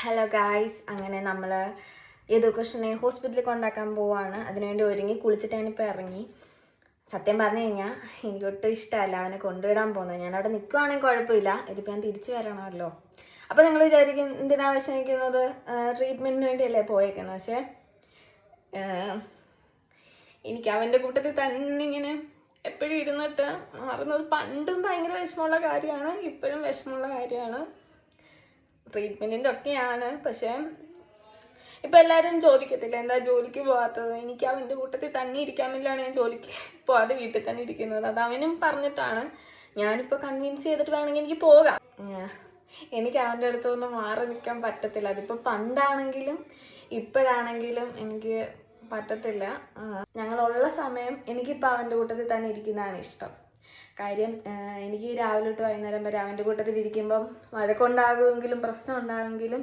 Hello guys, അങ്ങനെ നമ്മൾ യദുകൃഷ്ണനെ ഹോസ്പിറ്റലിൽ കൊണ്ടാക്കാൻ പോവാണ്. അതിനുവേണ്ടി ഒരുങ്ങി കുളിച്ചിട്ട് ഞാനിപ്പോൾ ഇറങ്ങി. സത്യം പറഞ്ഞു കഴിഞ്ഞാൽ എനിക്കൊട്ടും ഇഷ്ടമല്ല അവനെ കൊണ്ടുവിടാൻ പോകുന്നത്. ഞാനവിടെ നിൽക്കുവാണെങ്കിൽ കുഴപ്പമില്ല, ഇതിപ്പോൾ ഞാൻ തിരിച്ചു വരണമല്ലോ. അപ്പോൾ നിങ്ങൾ വിചാരിക്കും എന്തിനാ വിഷമിക്കുന്നത്, ട്രീറ്റ്മെൻറ്റിന് വേണ്ടിയല്ലേ പോയേക്കുന്നത്. പക്ഷേ എനിക്ക് അവൻ്റെ കൂട്ടത്തിൽ തന്നെ ഇങ്ങനെ എപ്പോഴും ഇരുന്നിട്ട് മാറുന്നത് പണ്ടും ഭയങ്കര വിഷമമുള്ള കാര്യമാണ്, ഇപ്പോഴും വിഷമമുള്ള കാര്യമാണ്. ട്രീറ്റ്മെൻറ്റിൻ്റെ ഒക്കെയാണ്. പക്ഷേ ഇപ്പം എല്ലാവരും ചോദിക്കത്തില്ല എന്താ ജോലിക്ക് പോകാത്തത്. എനിക്ക് അവൻ്റെ കൂട്ടത്തിൽ തന്നെ ഇരിക്കാൻ വേണ്ടിയാണ് ഞാൻ ജോലിക്ക് പോകാതെ വീട്ടിൽ തന്നെ ഇരിക്കുന്നത്. അത് അവനും പറഞ്ഞിട്ടാണ്. ഞാനിപ്പോൾ കൺവിൻസ് ചെയ്തിട്ട് വേണമെങ്കിൽ എനിക്ക് പോകാം. എനിക്ക് അവൻ്റെ അടുത്തൊന്നും മാറി നിൽക്കാൻ പറ്റത്തില്ല. അതിപ്പോൾ പണ്ടാണെങ്കിലും ഇപ്പോഴാണെങ്കിലും എനിക്ക് പറ്റത്തില്ല. ഞങ്ങളുള്ള സമയം എനിക്കിപ്പോൾ അവൻ്റെ കൂട്ടത്തിൽ തന്നെ ഇരിക്കുന്നതാണ് ഇഷ്ടം. കാര്യം എനിക്ക് രാവിലെ തൊട്ട് വൈകുന്നേരം വരെ അവൻ്റെ കൂട്ടത്തിലിരിക്കുമ്പം വഴക്കുണ്ടാകുമെങ്കിലും പ്രശ്നം ഉണ്ടാകുമെങ്കിലും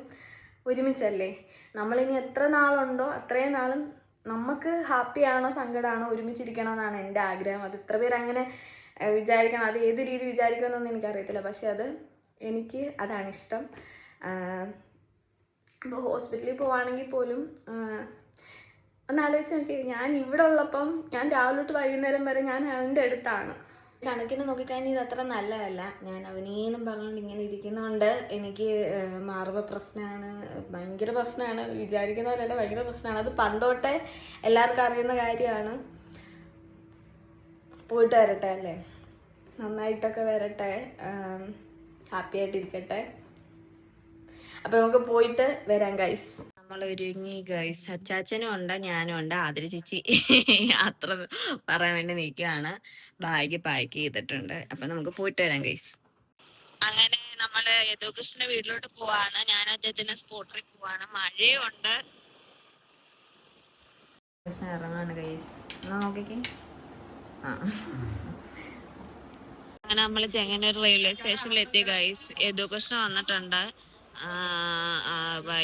ഒരുമിച്ചല്ലേ. നമ്മളിനി എത്ര നാളുണ്ടോ അത്രയും നാളും നമുക്ക് ഹാപ്പിയാണോ സങ്കടമാണോ ഒരുമിച്ചിരിക്കണമെന്നാണ് എൻ്റെ ആഗ്രഹം. അത് ഇത്ര പേര് അങ്ങനെ വിചാരിക്കണം, അത് ഏത് രീതി വിചാരിക്കണമെന്നൊന്നും എനിക്കറിയത്തില്ല. പക്ഷെ എനിക്ക് അതാണ് ഇഷ്ടം. ഇപ്പോൾ ഹോസ്പിറ്റലിൽ പോവുകയാണെങ്കിൽ പോലും ഒന്നാലോചിച്ച് നോക്കി, ഞാൻ ഇവിടെ ഉള്ളപ്പം ഞാൻ രാവിലെ തൊട്ട് വൈകുന്നേരം വരെ ഞാൻ അവൻ്റെ അടുത്താണ്. കണക്കിന് നോക്കിക്കഴിഞ്ഞാൽ ഇത് അത്ര നല്ലതല്ല. ഞാൻ അവനേന്നും പറഞ്ഞുകൊണ്ട് ഇങ്ങനെ ഇരിക്കുന്നതുകൊണ്ട് എനിക്ക് മാർവ പ്രശ്നമാണ്, ഭയങ്കര പ്രശ്നമാണ്. വിചാരിക്കുന്ന പോലെയല്ല, ഭയങ്കര പ്രശ്നമാണ്. അത് പണ്ടോട്ടെ എല്ലാവർക്കും അറിയുന്ന കാര്യമാണ്. പോയിട്ട് വരട്ടെ അല്ലേ, നന്നായിട്ടൊക്കെ വരട്ടെ, ഹാപ്പി ആയിട്ടിരിക്കട്ടെ. അപ്പോൾ നമുക്ക് പോയിട്ട് വരാം ഗൈസ്. നമ്മൾ ഒരുങ്ങി ഗൈസ്. അച്ചാച്ചനും ഉണ്ട്, ഞാനും ഉണ്ട്, ആതിര ചേച്ചി അത്ര പറയാൻ വേണ്ടി നിൽക്കുകയാണ്. ബാഗ് പാക്ക് ചെയ്തിട്ടുണ്ട്. അപ്പം നമുക്ക് പോയിട്ട് വരാം ഗൈസ്. അങ്ങനെ നമ്മള് യദുകൃഷ്ണന്റെ വീട്ടിലോട്ട് പോവാണ്. ഞാൻ അച്ചാച്ചനെ സ്പോട്ടിൽ പോവാണ്. മഴയുണ്ട്. ഇറങ്ങാണ് ഗൈസ്, എന്നാ നോക്കിക്കേ. അങ്ങനെ നമ്മള് ചെങ്ങന്നൂർ റെയിൽവേ സ്റ്റേഷനിൽ എത്തി ഗൈസ്. യദുകൃഷ്ണ വന്നിട്ടുണ്ട്.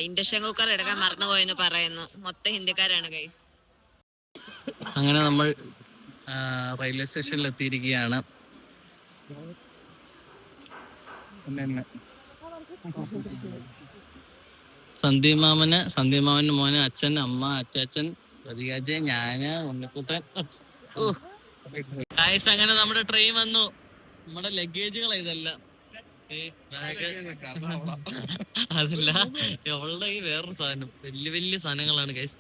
ഇൻഡക്ഷൻ കുക്കർ എടുക്കാൻ മറന്നുപോയെന്ന് പറയുന്നു. മൊത്തം ഹിന്ദിക്കാരാണ് ഗൈസ്. അങ്ങനെ നമ്മൾ റെയിൽവേ സ്റ്റേഷനിൽ എത്തിയിരിക്കുകയാണ്. സന്ദീപ് മാമന് മോന്, അച്ഛൻ, അമ്മ, അച്ചാച്ചൻ, പ്രതികാജ്, ഞാന്, ഉണ്ണിക്കുട്ടൻ. അങ്ങനെ നമ്മുടെ ട്രെയിൻ വന്നു. നമ്മുടെ ലഗേജുകൾ ഇതല്ല, അതല്ല അവളുടെ ഈ വേറൊരു സാധനം, വലിയ വലിയ സാധനങ്ങളാണ് ഗൈസ്.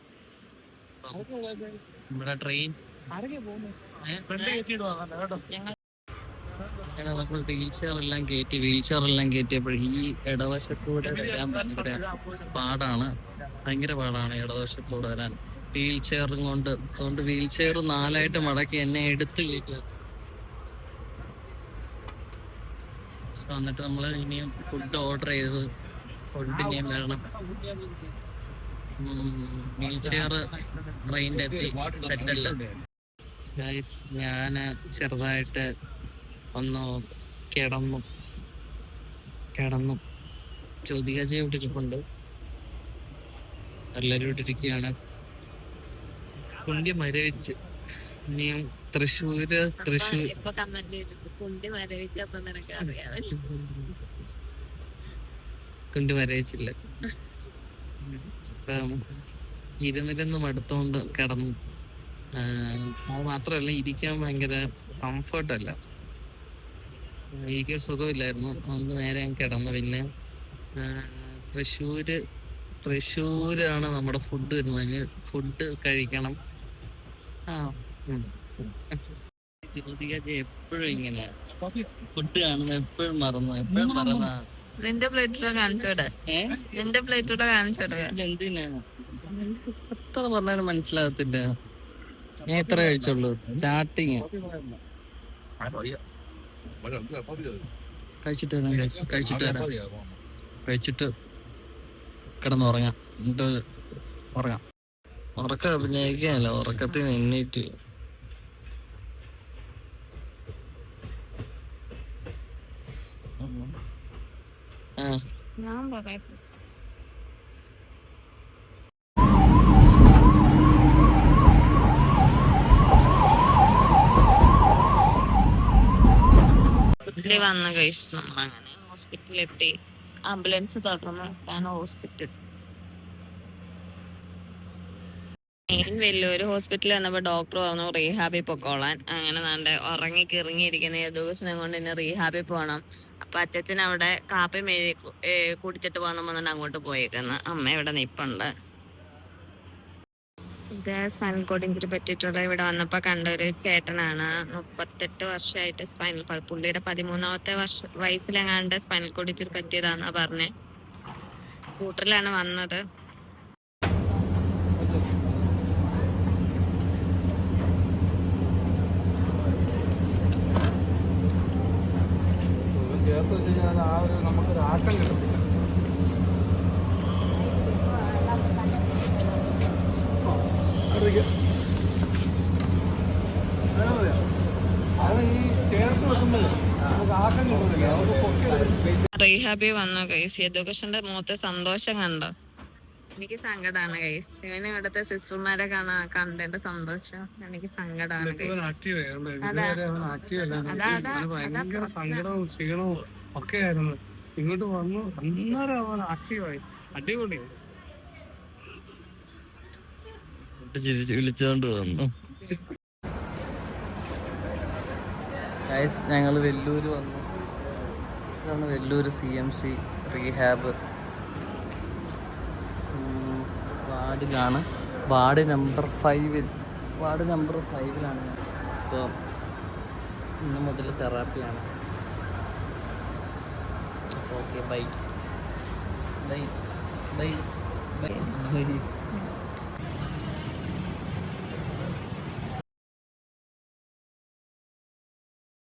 നമ്മുടെ ട്രെയിൻ വീൽ ചെയർ എല്ലാം കയറ്റിയപ്പോൾ ഈ ഇടവശത്തൂടെ വരാൻ ഭയങ്കര പാടാണ് ഇടവശത്തൂടെ വരാൻ. വീൽ ചെയറും കൊണ്ട്, അതുകൊണ്ട് വീൽ ചെയർ 4 മടക്കി എന്നെ എടുത്ത് കയറ്റുക. എന്നിട്ട് നമ്മള് ഇനിയും ഫുഡ് ഓർഡർ ചെയ്തത്, ഫുഡ് ഇനിയും വേണം. വീൽ ചെയർ ട്രെയിനിന്റെ എത്തി, സെറ്റല്ല ഗൈസ്. ഞാന് ചെറുതായിട്ട് ഒന്ന് കിടന്നു. ജ്യോതികാജി ഇവിടെ ഇരിപ്പുണ്ട്, എല്ലാരും ഇവിടെ ഇരിക്കുകയാണ്. കുണ്ടി മരവിച്ച് ഇനിയും തൃശ്ശൂര് കുണ്ടി മരവിച്ചില്ല. ഇരുന്നിരുന്ന് മടുത്തോണ്ട് കിടന്നു. അത് മാത്രമല്ല, ഇരിക്കാൻ ഭയങ്കര കംഫർട്ടല്ല, എനിക്ക് സുഖമില്ലായിരുന്നു. അതുകൊണ്ട് നേരെ ഞാൻ കിടന്നു. പിന്നെ തൃശ്ശൂരാണ് നമ്മുടെ ഫുഡ് വരുന്നത്. ഫുഡ് കഴിക്കണം. ജ്യോതികാജി എപ്പോഴും ഇങ്ങനെ ഫുഡ് കാണുമ്പോ എപ്പോഴും മറന്ന നിന്റെ പ്ലേറ്റിലൂടെ കാണിച്ചോടെ, നിന്റെ പ്ലേറ്റിലൂടെ കാണിച്ചോടെ. എന്തിനാ എത്ര പറഞ്ഞാലും മനസ്സിലാകത്തില്ല. ഞാൻ ഇത്ര കഴിച്ചുള്ളൂ സ്റ്റാർട്ടിങ്. കഴിച്ചിട്ട് കിടന്നുറങ്ങാം. എന്നിട്ട് ഉറക്കം അഭിനയിക്കാനല്ല, ഉറക്കത്തിൽ നിന്നിട്ട് വന്ന കഴിച്ചു. നമ്മളങ്ങനെ ഹോസ്പിറ്റലിൽ എത്തി. ആംബുലൻസ് തുറന്നു. അതാണ് ഹോസ്പിറ്റൽ. മെയിൻ വെല്ലൂർ ഹോസ്പിറ്റലിൽ വന്നപ്പോൾ ഡോക്ടർ പറഞ്ഞു റീഹാബിൽ പൊക്കോളാൻ. അങ്ങനെ നാണ്ട് ഉറങ്ങി കിറങ്ങിയിരിക്കുന്ന ഏത് ദിവസം കൊണ്ട് തന്നെ റീഹാബിൽ പോകണം. അപ്പൊ അച്ഛൻ അവിടെ കാപ്പി കുടിച്ചിട്ട് പോകണം വന്നിട്ട് അങ്ങോട്ട് പോയേക്കുന്നു. അമ്മ ഇവിടെ നിപ്പുണ്ട്. ഇത് സ്പൈനൽ കോഡ് ഇഞ്ചുറി പറ്റിയിട്ടുള്ള ഇവിടെ വന്നപ്പോൾ കണ്ട ഒരു ചേട്ടനാണ്. 38 വർഷമായിട്ട് സ്പൈനൽ പുള്ളിയുടെ 13ാമത്തെ വയസ്സിലെങ്ങാണ്ട് സ്പൈനൽ കോഡ് ഇഞ്ചുറി പറ്റിയതാന്നാ പറഞ്ഞേ. സ്കൂട്ടറിലാണ് വന്നത്. നമുക്കൊരു ആട്ടം കിട്ടത്തില്ല. റീഹാബി വന്നു ഗൈസ്. യദുകൃഷ്ണന്റെ മുഖത്തെ സന്തോഷം കണ്ടോ? എനിക്ക് സങ്കടമാണ് ഗൈസ്. ഇവന് ഇവിടുത്തെ സിസ്റ്റർമാരെ കണ്ടതിന്റെ സന്തോഷം എനിക്ക് സങ്കടമാണ്. ഭയങ്കര സങ്കടവും ക്ഷീണവും ഒക്കെ ആയിരുന്നു. ഇങ്ങോട്ട് വന്നു അന്നേരം അവൻ ആക്റ്റീവായി. അടിപൊളി. വിളിച്ചോണ്ട് വന്നു. ഞങ്ങൾ വെല്ലൂര് വന്നു. ഇതാണ് വെല്ലൂർ CMC റീഹാബ്. വാർഡിലാണ്. Ward number 5. വാർഡ് നമ്പർ 5ലാണ്. ഇപ്പോൾ ഇന്ന് മുതൽ തെറാപ്പിയാണ്. അപ്പോൾ okay, bye bye bye by.